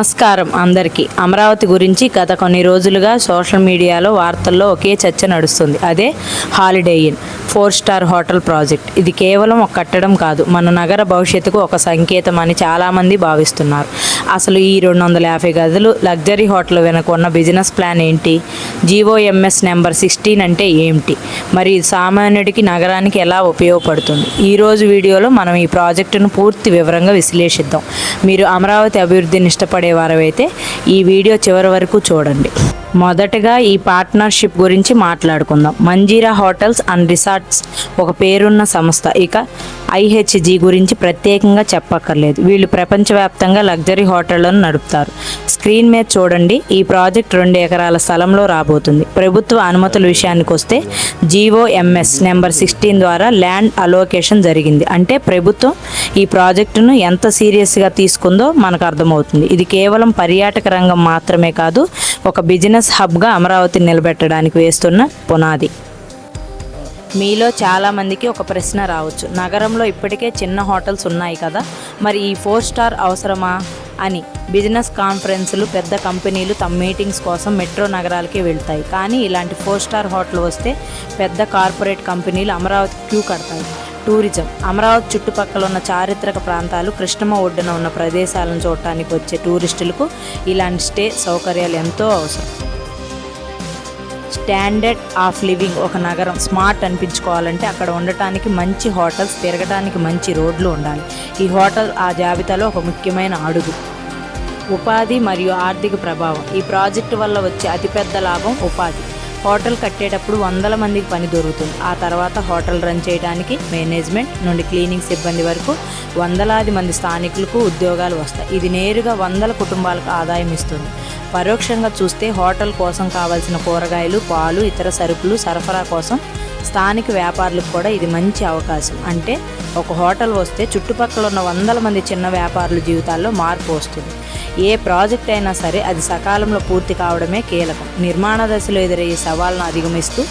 నమస్కారం అందరికీ. అమరావతి గురించి గత కొన్ని రోజులుగా సోషల్ మీడియాలో వార్తల్లో ఒకే చర్చ నడుస్తుంది. అదే హాలిడే ఇన్ 4-స్టార్ హోటల్ ప్రాజెక్ట్. ఇది కేవలం ఒక కట్టడం కాదు, మన నగర భవిష్యత్తుకు ఒక సంకేతం అని చాలామంది భావిస్తున్నారు. అసలు ఈ 250 గదులు లగ్జరీ హోటల్ వెనుక ఉన్న బిజినెస్ ప్లాన్ ఏంటి? జీఓఎంఎస్ నెంబర్ 16 అంటే ఏమిటి? మరి ఇది సామాన్యుడికి, నగరానికి ఎలా ఉపయోగపడుతుంది? ఈరోజు వీడియోలో మనం ఈ ప్రాజెక్టును పూర్తి వివరంగా విశ్లేషిద్దాం. మీరు అమరావతి అభివృద్ధిని ఇష్టపడేవారైతే ఈ వీడియో చివరి వరకు చూడండి. మొదటగా ఈ పార్ట్నర్షిప్ గురించి మాట్లాడుకుందాం. మంజీరా హోటల్స్ అండ్ రిసార్ట్స్ ఒక పేరున్న సంస్థ. ఇక ఐహెచ్జి గురించి ప్రత్యేకంగా చెప్పక్కర్లేదు. వీళ్ళు ప్రపంచవ్యాప్తంగా లగ్జరీ హోటళ్లను నడుపుతారు. స్క్రీన్ మీద చూడండి. ఈ ప్రాజెక్ట్ 2 ఎకరాల స్థలంలో రాబోతుంది. ప్రభుత్వ అనుమతుల విషయానికి వస్తే జీఓఎంఎస్ నెంబర్ 16 ద్వారా ల్యాండ్ అలోకేషన్ జరిగింది. అంటే ప్రభుత్వం ఈ ప్రాజెక్టును ఎంత సీరియస్గా తీసుకుందో మనకు అర్థమవుతుంది. ఇది కేవలం పర్యాటక రంగం మాత్రమే కాదు, ఒక బిజినెస్ హబ్గా అమరావతిని నిలబెట్టడానికి వేస్తున్న పునాది. మీలో చాలామందికి ఒక ప్రశ్న రావచ్చు, నగరంలో ఇప్పటికే చిన్న హోటల్స్ ఉన్నాయి కదా, మరి ఈ 4-స్టార్ అవసరమా అని. బిజినెస్ కాన్ఫరెన్సులు, పెద్ద కంపెనీలు తమ మీటింగ్స్ కోసం మెట్రో నగరాలకే వెళ్తాయి. కానీ ఇలాంటి 4-స్టార్ హోటల్ వస్తే పెద్ద కార్పొరేట్ కంపెనీలు అమరావతి క్యూ కడతాయి. టూరిజం. అమరావతి చుట్టుపక్కల ఉన్న చారిత్రక ప్రాంతాలు, కృష్ణమ్మ ఒడ్డున ఉన్న ప్రదేశాలను చూడటానికి వచ్చే టూరిస్టులకు ఇలాంటి స్టే సౌకర్యాలు ఎంతో అవసరం. Standard of living. ఒక నగరం స్మార్ట్ అనిపించుకోవాలంటే అక్కడ ఉండటానికి మంచి హోటల్స్, తిరగటానికి మంచి రోడ్లు ఉండాలి. ఈ హోటల్ ఆ జాబితాలో ఒక ముఖ్యమైన అడుగు. ఉపాధి మరియు ఆర్థిక ప్రభావం. ఈ ప్రాజెక్టు వల్ల వచ్చే అతిపెద్ద లాభం ఉపాధి. హోటల్ కట్టేటప్పుడు 100 మందికి పని దొరుకుతుంది. ఆ తర్వాత హోటల్ రన్ చేయడానికి మేనేజ్మెంట్ నుండి క్లీనింగ్ సిబ్బంది వరకు వందలాది మంది స్థానికులకు ఉద్యోగాలు వస్తాయి. ఇది నేరుగా 100 కుటుంబాలకు ఆదాయం ఇస్తుంది. పరోక్షంగా చూస్తే హోటల్ కోసం కావాల్సిన కూరగాయలు, పాలు, ఇతర సరుకులు సరఫరా కోసం స్థానిక వ్యాపారులకు కూడా ఇది మంచి అవకాశం. అంటే ఒక హోటల్ వస్తే చుట్టుపక్కల ఉన్న 100 మంది చిన్న వ్యాపారుల జీవితాల్లో మార్పు వస్తుంది. ఏ ప్రాజెక్ట్ అయినా సరే అది సకాలంలో పూర్తి కావడమే కీలకం. నిర్మాణ దశలో ఎదురయ్యే సవాళ్ళను అధిగమిస్తూ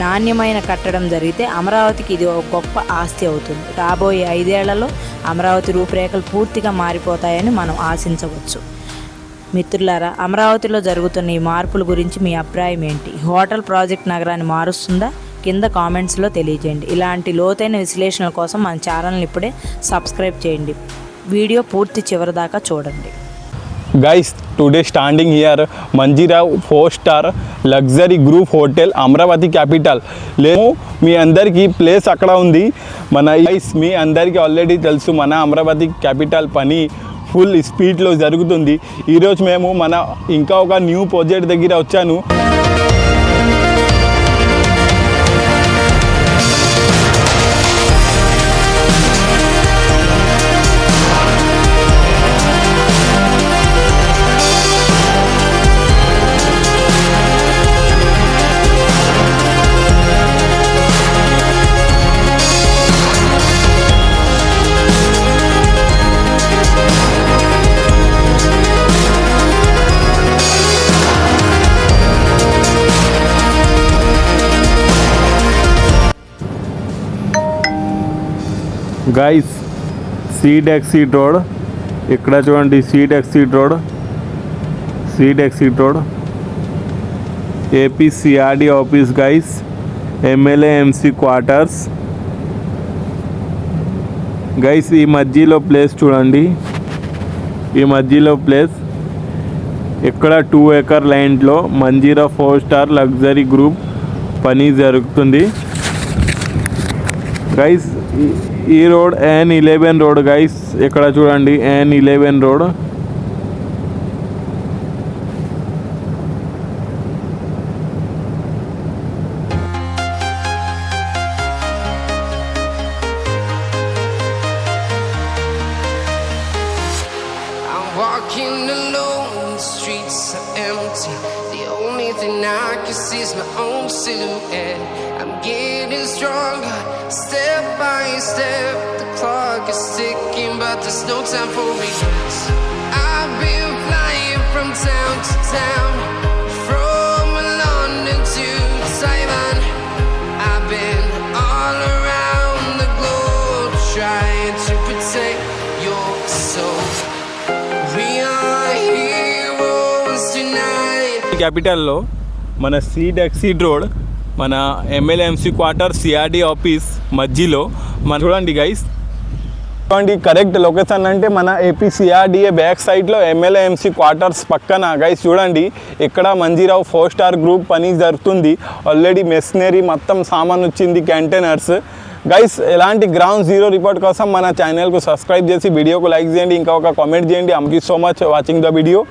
నాణ్యమైన కట్టడం జరిగితే అమరావతికి ఇది ఒక గొప్ప ఆస్తి అవుతుంది. రాబోయే 5 ఏళ్లలో అమరావతి రూపురేఖలు పూర్తిగా మారిపోతాయని మనం ఆశించవచ్చు. మిత్రులారా, అమరావతిలో జరుగుతున్న ఈ మార్పుల గురించి మీ అభిప్రాయం ఏంటి? హోటల్ ప్రాజెక్ట్ నగరాన్ని మారుస్తుందా? కింద కామెంట్స్లో తెలియజేయండి. ఇలాంటి లోతైన విశ్లేషణల కోసం మన ఛానల్ని ఇప్పుడే సబ్స్క్రైబ్ చేయండి. వీడియో పూర్తి చివరి దాకా చూడండి. Guys, today standing here Manjeera 4-star luxury group hotel Amaravati capital. లేదు మీ అందరికీ ప్లేస్ అక్కడ ఉంది. మన గైస్ మీ అందరికీ ఆల్రెడీ తెలుసు, మన అమరావతి క్యాపిటల్ పని ఫుల్ స్పీడ్లో జరుగుతుంది. ఈరోజు మేము ఇంకా ఒక న్యూ ప్రాజెక్ట్ దగ్గర వచ్చాను. గైస్, సీడ్ ఎక్సిట్ రోడ్ ఇక్కడ చూడండి. Seed exit road AP CRD office guys, MLA MC quarters guys. ఈ మధ్యలో ప్లేస్ చూడండి. ఈ మధ్యలో ప్లేస్ ఇక్కడ 2 ఎకర్ ల్యాండ్లో మంజీరా 4-స్టార్ లగ్జరీ గ్రూప్ పని జరుగుతుంది గైస్. ఈ రోడ్ N11 రోడ్ గైస్. ఇక్కడ చూడండి N11 road. Walking alone, the streets are empty. The only thing I can see is my own silhouette. I'm getting stronger, step by step. The clock is ticking, but there's no time for regrets. I've been flying from town to town, from London to Taiwan. I've been all around the globe, trying to protect your soul. We are here. క్యాపిటల్లో మన seed exceed road మన MLMC quarter CRD office మధ్యలో మన చూడండి guys, చూడండి correct location అంటే మన APCRDA back సైడ్లో MLMC quarters పక్కన గైస్. చూడండి ఇక్కడ మంజీరావు 4 స్టార్ గ్రూప్ పని జరుగుతుంది. ఆల్రెడీ మెషినరీ మొత్తం సామాన్ వచ్చింది, కంటైనర్స్. గైస్ ఎలాంటి గ్రౌండ్ జీరో రిపోర్ట్ కోసం మన ఛానల్కు సబ్స్క్రైబ్ చేసి వీడియోకు లైక్ చేయండి, ఇంకా ఒక కామెంట్ చేయండి. Thank you so much watching the video.